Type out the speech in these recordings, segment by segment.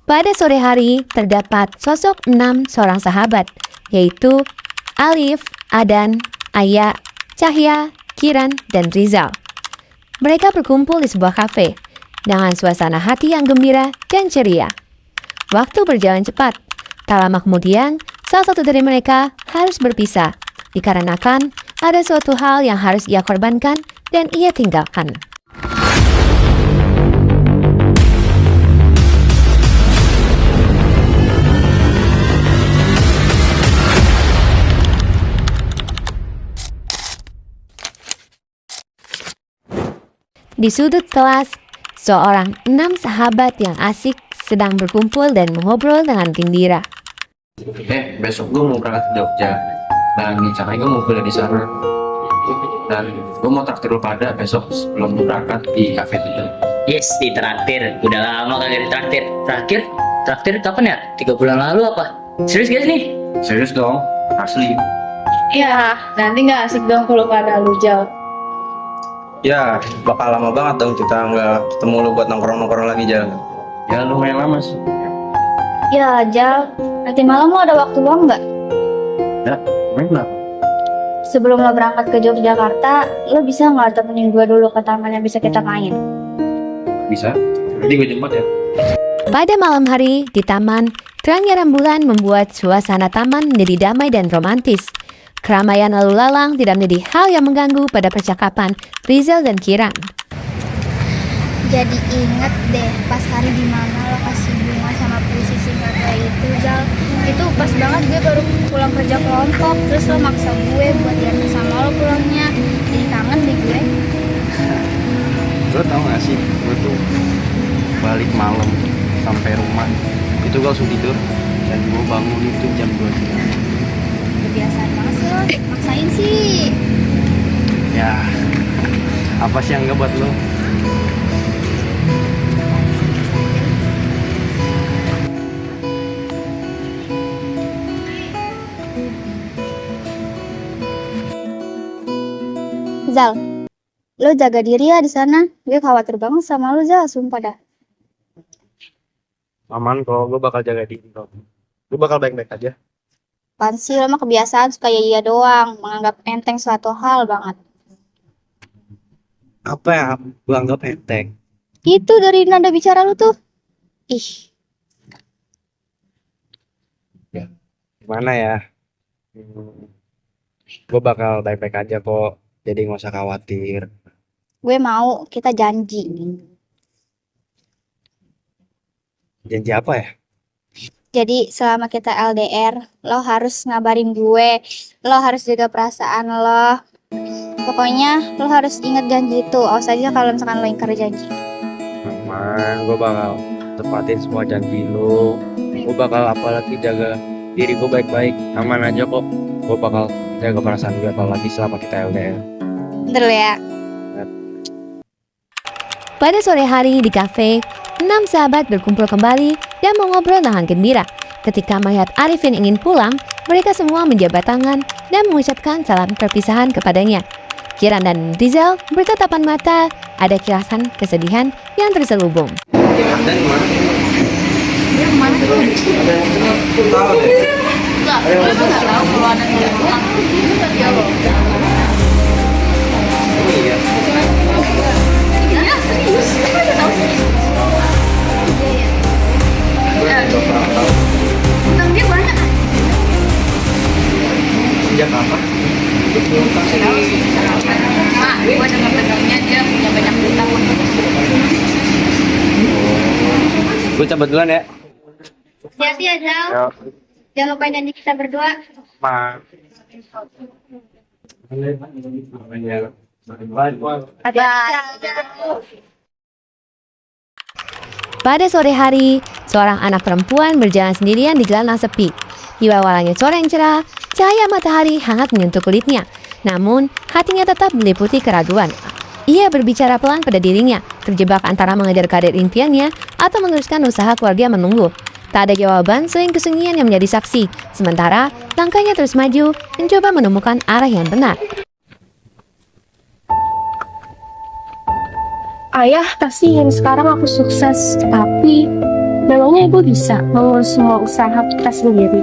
Pada sore hari, terdapat sosok 6 seorang sahabat, yaitu Alif, Adan, Aya, Cahya, Kiran, dan Rizal. Mereka berkumpul di sebuah kafe dengan suasana hati yang gembira dan ceria. Waktu berjalan cepat. Tak lama kemudian, salah satu dari mereka harus berpisah, dikarenakan ada suatu hal yang harus ia korbankan dan ia tinggalkan. Di sudut kelas, seorang 6 sahabat yang asik sedang berkumpul dan mengobrol dengan gembira. Besok gue mau berangkat ke Jogja dan rencananya gue mau kuliah di sana. Dan gue mau traktir lu pada besok sebelum gue berangkat di cafe itu. Yes, ditraktir. Udah lama kagak ditraktir. Traktir kapan ya? 3 bulan lalu apa? Serius guys nih? Serius dong, asli. Ya, nanti nggak asik dong kalau pada lu jauh. Ya, bakal lama banget dong kita nggak ketemu lu buat nongkrong-nongkrong lagi, Jal. Ya lumayan lama sih. Ya, Jal, nanti malam lo ada waktu luang nggak? Ya, main kenapa? Sebelum lo berangkat ke Yogyakarta, lo bisa nggak temenin gue dulu ke taman yang bisa kita main? Bisa, nanti gue jemput ya. Pada malam hari, di taman, terangnya rembulan membuat suasana taman menjadi damai dan romantis. Keramaian lalu lalang tidak menjadi hal yang mengganggu pada percakapan Rizal dan Kiran. Jadi inget deh pas hari dimana lo kasih bunga sama puisi singkat lo itu, Zal. Itu pas banget gue baru pulang kerja kelompok, terus lo maksa gue buat diantar sama lo pulangnya. Jadi kangen deh gue. Lo tau gak sih, gue tuh balik malam sampai rumah itu gue langsung tidur dan gue bangun itu jam 2 siang. Kebiasaan banget sih lo, maksain sih. Ya, apa sih yang nggak buat lo? Zal, lo jaga diri ya di sana. Gue khawatir banget sama lo, Zal, sumpah dah. Aman kok, gue bakal jaga diri kok. Gue bakal baik-baik aja. Apaan sih, lo mah kebiasaan suka iya doang, menganggap enteng suatu hal banget. Apa ya? Gue anggap enteng. Itu dari nada bicara lo tuh. Ih, Gimana ya? Gue bakal baik-baik aja kok. Jadi nggak usah khawatir. gue mau kita janji. Janji apa ya? Jadi selama kita LDR, lo harus ngabarin gue, lo harus jaga perasaan lo. Pokoknya lo harus ingat janji itu. Awas aja kalau misalkan lo ingkar janji. Aman, gue bakal tepatin semua janji lo. Gue bakal apalagi jaga diri gue baik-baik. Aman aja kok. Gue bakal jaga perasaan gue apalagi selama kita LDR. Bentar lo ya. Pada sore hari di kafe, 6 sahabat berkumpul kembali dan mengobrol dengan gembira. Ketika melihat Arifin ingin pulang, mereka semua menjabat tangan dan mengucapkan salam perpisahan kepadanya. Kiran dan Rizal bertatapan mata, ada kirasan kesedihan yang terselubung. Dan gimana? Dia kemana tuh? Tahu deh. Enggak, gue tuh nggak tahu kalau ada yang pulang. Ya lo. Iya. Iya, serius. Gue udah tahu sih. Iya. Utang dia banyak. Sejak kapan? Tahu sih. Mak, gue dengar-dengarnya dia punya banyak utang. Gue cabut duluan ya. Hati-hati ya, Zal. Ya. Jangan lupa janji kita berdua. Ma. Pada sore hari, seorang anak perempuan berjalan sendirian di jalan yang sepi. Di bawah langit sore yang cerah, cahaya matahari hangat menyentuh kulitnya. Namun, hatinya tetap meliputi keraguan. Ia berbicara pelan pada dirinya, terjebak antara mengejar karir impiannya atau meneruskan usaha keluarga menunggu. Tak ada jawaban selain kesunyian yang menjadi saksi. Sementara, langkahnya terus maju, mencoba menemukan arah yang benar. Ayah, kasihin sekarang aku sukses, tapi Memangnya ibu bisa mengurus semua usaha kita sendiri?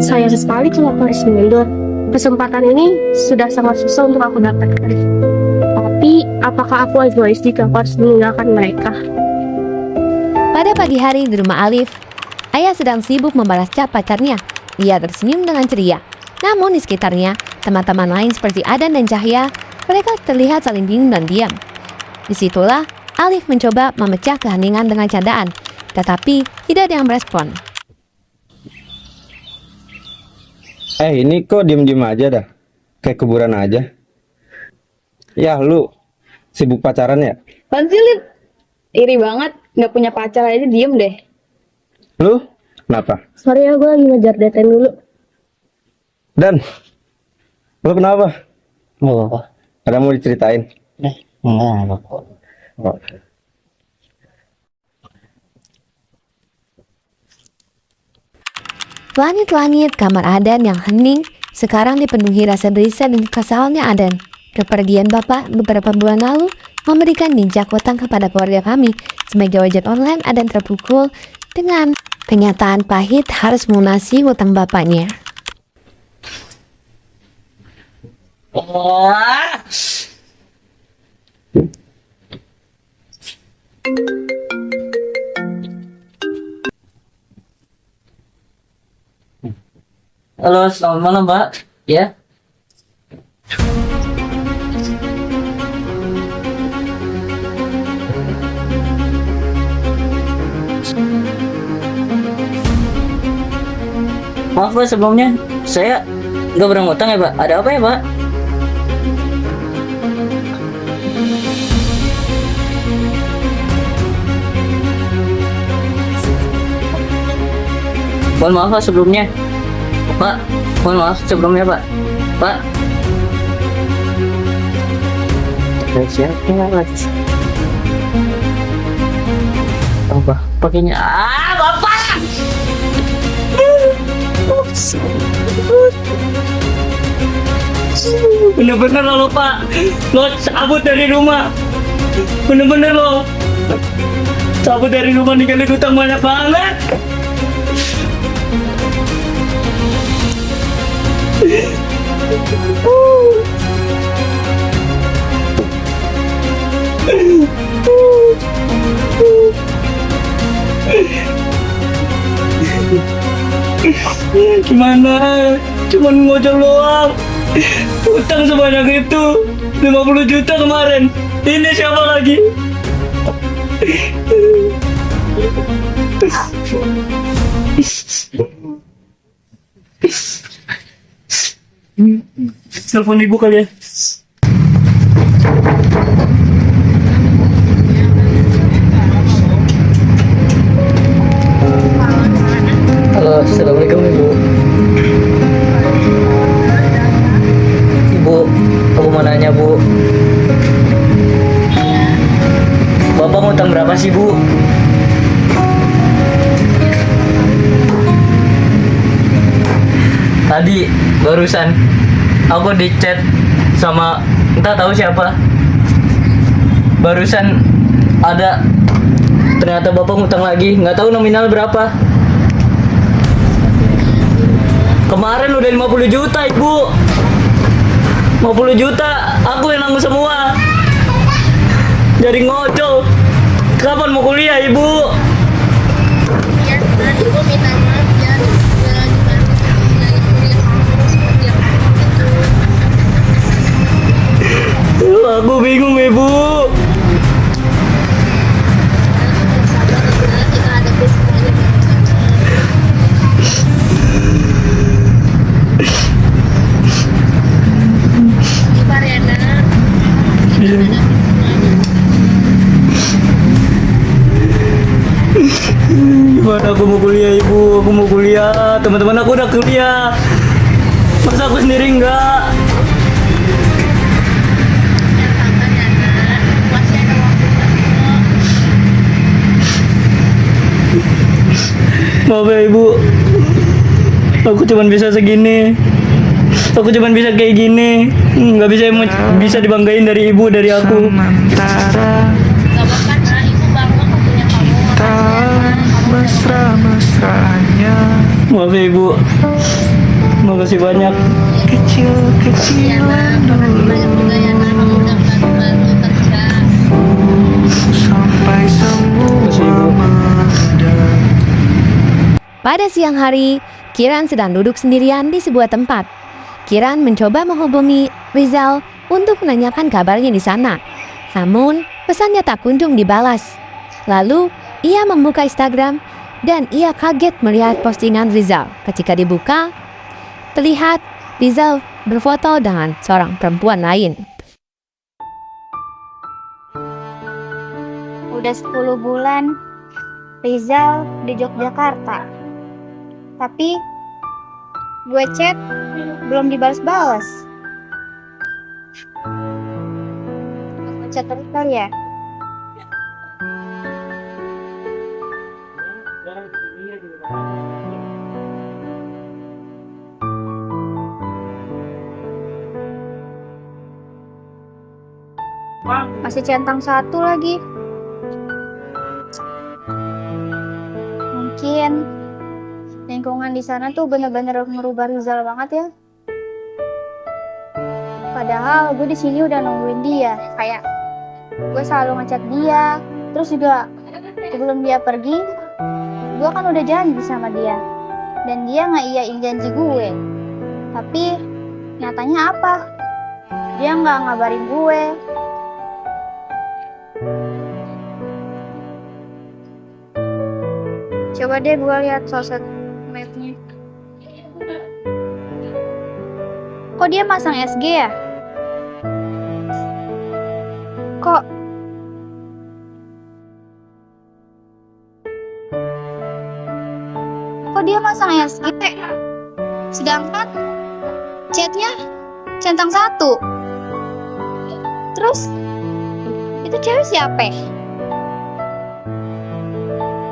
Sayang sekali kalau aku harus mundur. Kesempatan ini sudah sangat susah untuk aku dapatkan. Tapi, apakah aku egois jika aku harus meninggalkan mereka? Pada pagi hari di rumah Alif, ayah sedang sibuk membalas chat pacarnya. Ia tersenyum dengan ceria. Namun di sekitarnya, teman-teman lain seperti Adan dan Cahya, mereka terlihat saling bingung dan diam. Disitulah Alif mencoba memecah keheningan dengan candaan, tetapi tidak ada yang merespon. Ini kok diem-diem aja dah? Kayak kuburan aja. Ya lu, sibuk pacaran ya? Apaan sih, Lip? Iri banget, nggak punya pacar aja diem deh. Lu, kenapa? Sorry ya, gue lagi ngejar deadline dulu. Dan, lu kenapa? Nggak apa-apa. Ada mau diceritain? Nggak apa-apa. Oh. Langit-langit kamar Adan yang hening sekarang dipenuhi rasa gelisah dan kesalnya Adan. Kepergian Bapak beberapa bulan lalu memberikan jejak hutang kepada keluarga kami. Sebagai ojek online, Adan terpukul dengan kenyataan pahit harus melunasi hutang bapaknya. Halo, selamat malam, Mbak. Ya. Maaf, Pak, sebelumnya saya nggak berangutang ya, Pak. Ada apa ya, Pak? Mohon maaf, Pak, sebelumnya. Pak, mohon maaf sebelumnya, Pak. Pak. Siapa lagi? Apa? Pakainya. Bapak! Bener-bener lo, Pak. Lo cabut dari rumah. Bener-bener lo. Cabut dari rumah, ninggalin utang banyak banget. Gimana? Cuman ngojol doang. Utang sebanyak itu 50 juta kemarin. Ini siapa lagi? Telepon ibu kali ya. Halo, assalamualaikum ibu. Ibu, aku mau nanya bu. Bapak ngutang berapa sih bu? Tadi barusan aku di chat sama entah tahu siapa. Barusan ada ternyata bapak ngutang lagi, nggak tahu nominal berapa. Kemarin udah 50 juta ibu. 50 juta aku yang nanggung semua. Jadi ngocol. Kapan mau kuliah ibu? Ibu minta maaf ya. Aku bingung ibu. Gimana aku mau kuliah ibu? Aku mau kuliah. Teman-teman aku udah kuliah. Masa aku sendiri enggak? Maaf ya ibu, aku cuma bisa segini. Aku cuma bisa kayak gini. Nggak bisa dibanggain dari ibu, dari aku. Gak apa-apa, ibu bangga kok punya Maaf ya ibu. Makasih banyak. Makasih ibu. Pada siang hari, Kiran sedang duduk sendirian di sebuah tempat. Kiran mencoba menghubungi Rizal untuk menanyakan kabarnya di sana. Namun, pesannya tak kunjung dibalas. Lalu, ia membuka Instagram dan ia kaget melihat postingan Rizal. Ketika dibuka, terlihat Rizal berfoto dengan seorang perempuan lain. Udah 10 bulan Rizal di Yogyakarta. Tapi gue chat belum dibalas-balas. Aku chat terus kali ya. Masih centang satu lagi. Mungkin lingkungan di sana tuh bener-bener merubah Rizal banget ya. Padahal gue di sini udah nungguin dia, kayak gue selalu ngechat dia. Terus juga sebelum dia pergi, gue kan udah janji sama dia, dan dia nggak iyain janji gue. Tapi nyatanya apa? Dia nggak ngabarin gue. Coba deh gue lihat sosmed nya. Kok dia masang SG ya? Kok dia masang SG? Sedangkan chatnya centang satu. Terus itu cewek siapa?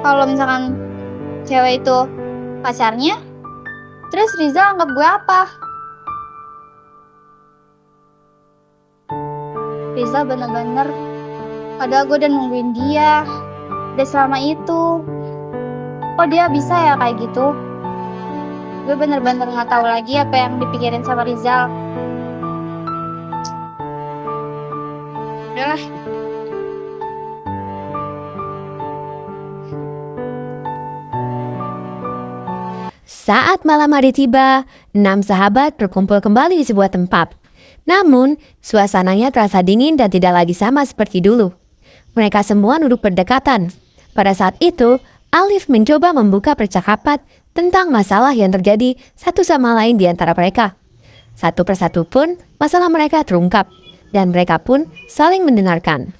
Kalau misalkan cewek itu pacarnya, terus Rizal anggap gue apa? Rizal bener-bener, padahal gue udah nungguin dia udah selama itu. Kok dia bisa ya kayak gitu? Gue bener-bener gak tahu lagi apa yang dipikirin sama Rizal. Udahlah. Saat malam hari tiba, 6 sahabat berkumpul kembali di sebuah tempat. Namun, suasananya terasa dingin dan tidak lagi sama seperti dulu. Mereka semua duduk berdekatan. Pada saat itu, Alif mencoba membuka percakapan tentang masalah yang terjadi satu sama lain di antara mereka. Satu persatu pun masalah mereka terungkap, dan mereka pun saling mendengarkan.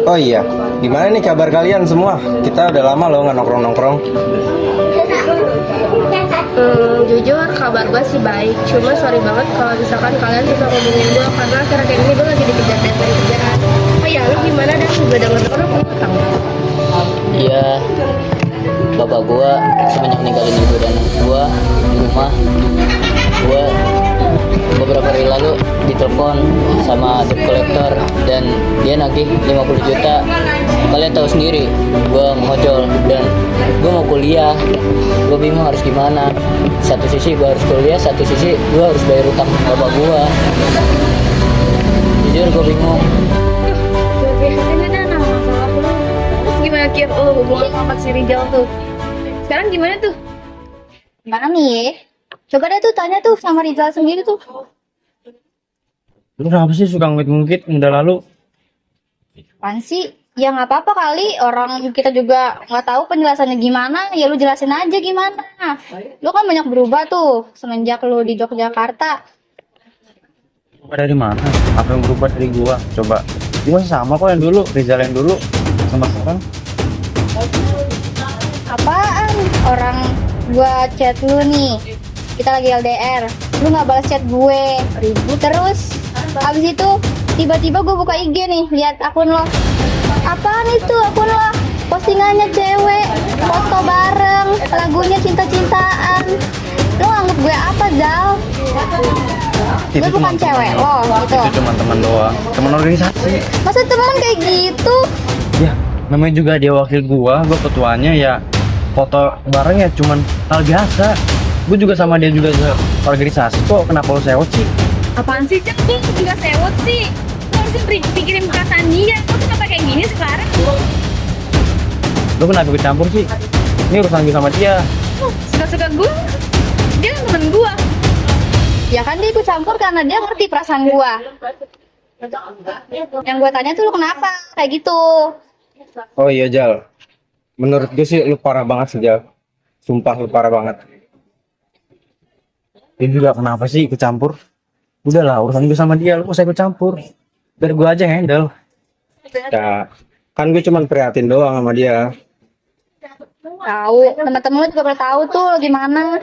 Oh iya, gimana nih kabar kalian semua? Kita udah lama loh nggak nongkrong-nongkrong. Jujur kabar gue sih baik, cuma sorry banget kalau misalkan kalian susah ngomongin gue karena akhir-akhir ini gue lagi dikejar deadline kerjaan. Oh ya, lu gimana dah? Juga denger lu punya utang. Iya, bapak gua semenjak ninggalin ibu dan gua di rumah, gua beberapa hari lalu ditelepon sama debt collector dan dia nagih 50 juta. Kalian tahu sendiri, gua ngojol dan gua mau kuliah. Gua bingung harus gimana. Satu sisi gua harus kuliah, satu sisi gua harus bayar utang bapak gua. Jujur gua bingung. Gimana Kir, hubungan sama si Rizal tuh? Sekarang gimana tuh? Gimana nih? Coba deh tuh tanya tuh sama Rizal sendiri tuh. Lu kenapa sih suka ngungkit-ngungkit udah lalu? Apaan sih? Ya nggak apa-apa kali, orang kita juga nggak tahu penjelasannya gimana, ya lu jelasin aja gimana. Lu kan banyak berubah tuh semenjak lu di Yogyakarta. Berubah dari mana? Apa yang berubah dari gua? Coba. Gua masih sama kok yang dulu, Rizal yang dulu sama sekarang. Apaan? Orang gua chat lu nih, kita lagi LDR, lu nggak balas chat gue, ribut terus. Abis itu tiba-tiba gue buka IG nih, lihat akun lo. Apaan itu akun lo? Postingannya cewek, foto bareng, lagunya cinta-cintaan. Lu nganggep gue apa, Zal? Gue bukan cewek lo, gitu. Itu cuma teman doang, teman organisasi. Masa teman kayak gitu? Ya, namanya juga dia wakil gua ketuanya ya. foto bareng ya cuman hal biasa. Gue juga sama dia juga organisasi kok, kenapa lo sewot sih? Apaan sih, Cak? Gue nggak sewot sih. Lo harusnya pikirin perasaan dia. Lo kenapa kayak gini sekarang? Lo kenapa ikut campur sih? Ini urusan gue sama dia. Suka-suka gue. Dia kan temen gue. Ya kan dia ikut campur karena dia ngerti perasaan gua. Yang gua tanya tuh lu kenapa kayak gitu? Oh iya Jal, menurut gue sih lu parah banget sih Jal. Sumpah lu parah banget. Dia juga kenapa sih ikut campur? Udahlah, urusan gue sama dia, lu gak usah ikut campur. Biar gue aja yang handle. Ya, kan gue cuman prihatin doang sama dia. Tahu, teman-teman lu juga pada tahu tuh gimana.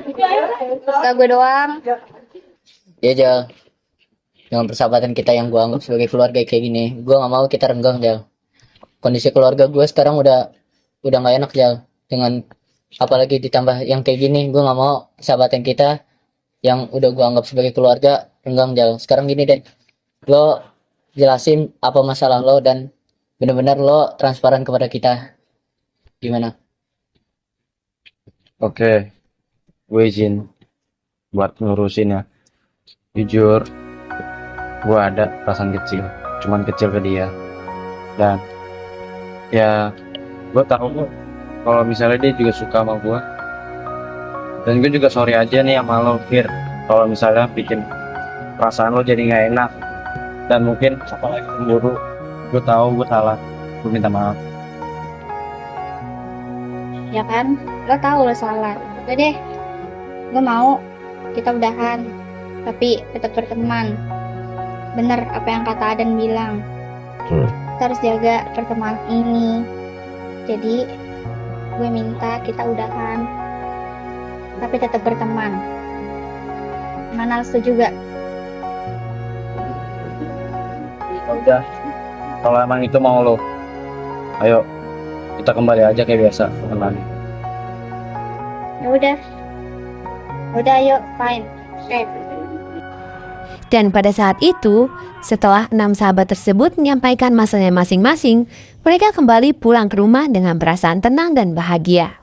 Gak gue doang. Ya Jal, dengan persahabatan kita yang gue anggap sebagai keluarga kayak gini, gue nggak mau kita renggang Jal. Kondisi keluarga gue sekarang udah nggak enak Jal. Dengan apalagi ditambah yang kayak gini, gue nggak mau persahabatan kita yang udah gue anggap sebagai keluarga renggang Jal. Sekarang gini deh, lo jelasin apa masalah lo dan benar-benar lo transparan kepada kita. Gimana? Oke, gue izin buat ngurusin ya. Jujur, gue ada perasaan kecil, cuman kecil ke dia. Dan ya, gue tahu kok kalau misalnya dia juga suka sama gue. Dan gue juga sorry aja nih sama lo, Fir, kalau misalnya bikin perasaan lo jadi nggak enak. Dan mungkin apalagi cemburu, gue tahu gue salah, gue minta maaf. Ya kan? Lo tahu lo salah. Udah deh. Gue mau kita udahan. Tapi tetap berteman. Bener apa yang kata Adan bilang. Kita harus jaga pertemanan ini. Jadi gue minta kita udahan. Tapi tetap berteman. Mana lo setuju gak? Udah, kalau emang itu mau lo, ayo kita kembali aja kayak biasa teman. Ya udah. Udah ayo, fine. Dan pada saat itu, setelah 6 sahabat tersebut menyampaikan masalahnya masing-masing, mereka kembali pulang ke rumah dengan perasaan tenang dan bahagia.